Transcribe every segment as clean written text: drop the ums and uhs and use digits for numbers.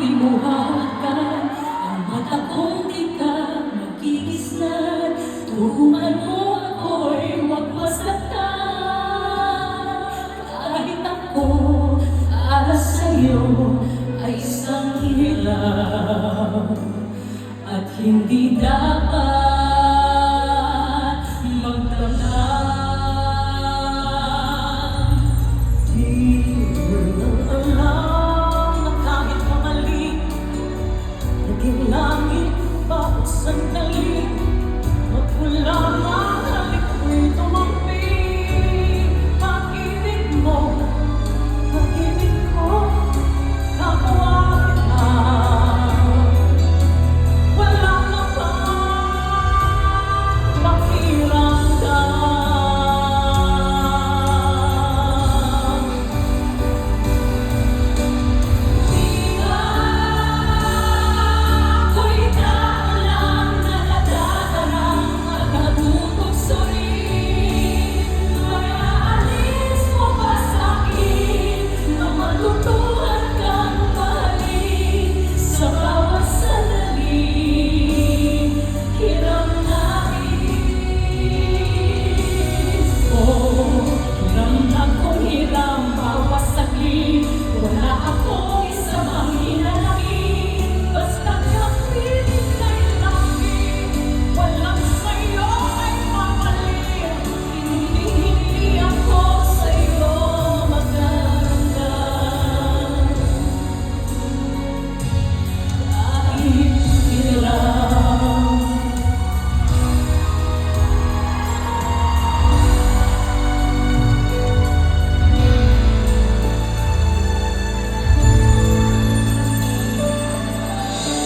ibuhakan ang mata kong di ka magigisnan. Turuan mo ako'y huwag masaktan. Kahit ako para sa'yo ay isang hirap at hindi dapat magdamdam. Di mo alam na kahit mamali, naging langit bawat sandali. Magmula mahalik ko'y tumampi. Pag-ibig mo, pag-ibig ko, kapwa kita. Wala na bang pakiramdam? Di ba ako'y taalang nagdadarang at natutugsorin? Maaalis mo ba sa'kin na matutuhan kang mahalin sa bawat sandali? Hiram na is, hiram na kung hiram bawat saglit. Wala akong isa mang hinanakit, basta kapiling kay langit. Walang sa'yo ay mamalit, hindi ako sa'yo magdadam. Kahit hirap,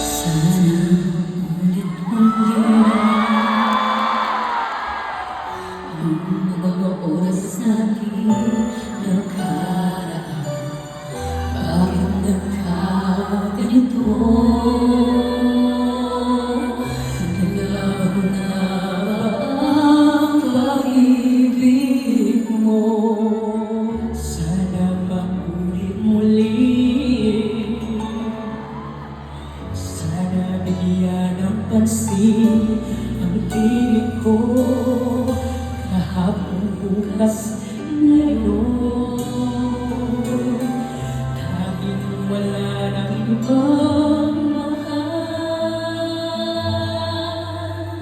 sana ulit-ulit ang mga oras natin nakaraan. Bakit nagkaganito? Naglaho na ang pag-ibig mo. Sana maulit muli. Sana bigyan ng pansin ang piling ko. Kahapon, bukas, ngayon. Tanging wala nang ibang mahal.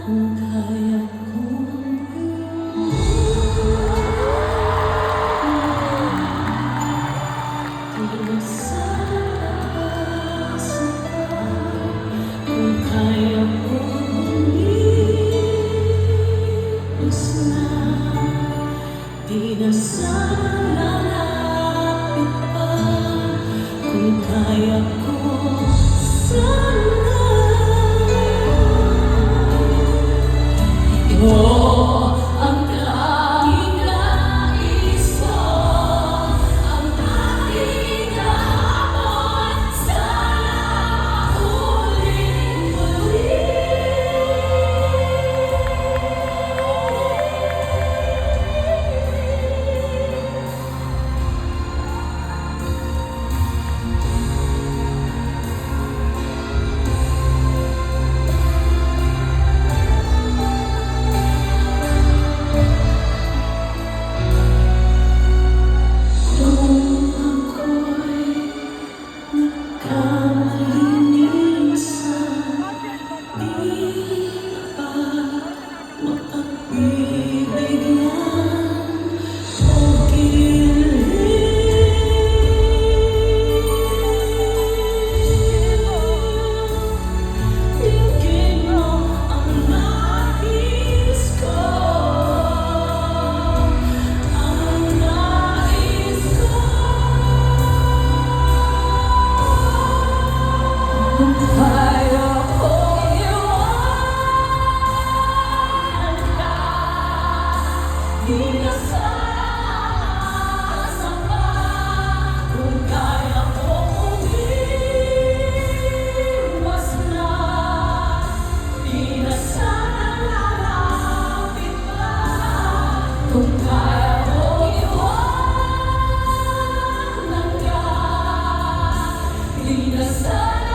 Kung kaya kong kung kaya kong umiwas na, di na sana lalapit pa. Kung kaya ko sana, ang tanging nais ko, ang ating kahapon, sana ulit muli. Di na sana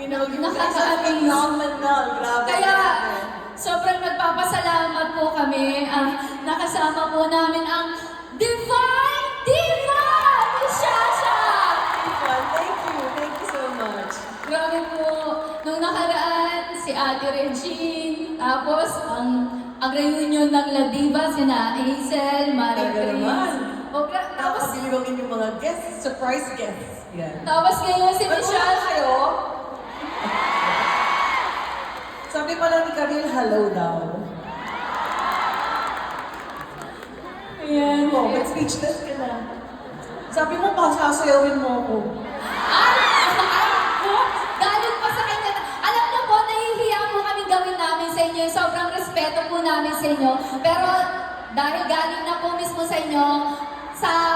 You know, you guys are Nakaka-amaze. phenomenal. Grabe. Kaya, sobrang nagpapasalamat po kami. Nakasama po namin ang Divine Diva! Miss Shasha! Thank you so much. Grabe po. Nung nakaraan, si Ate Regine. Tapos, ang reunion ng La Diva, sina Hazel, Marie Talaga Chris. naman. Tapos, Nakakabiliwagin yung mga guests, surprise guests. Yan. tapos ngayon si Miss Nagmula Shasha. kayo? Sabi pa lang ni Karil, hello daw. Ayan. Oh, but speechless ka na. Sabi mo pa, sasayawin mo ako. Galing pa sa kanya. Alam niyo po, nahihiya po kami gawin namin sa inyo. Sobrang respeto po namin sa inyo. Pero dahil galing na po mismo sa inyo, sa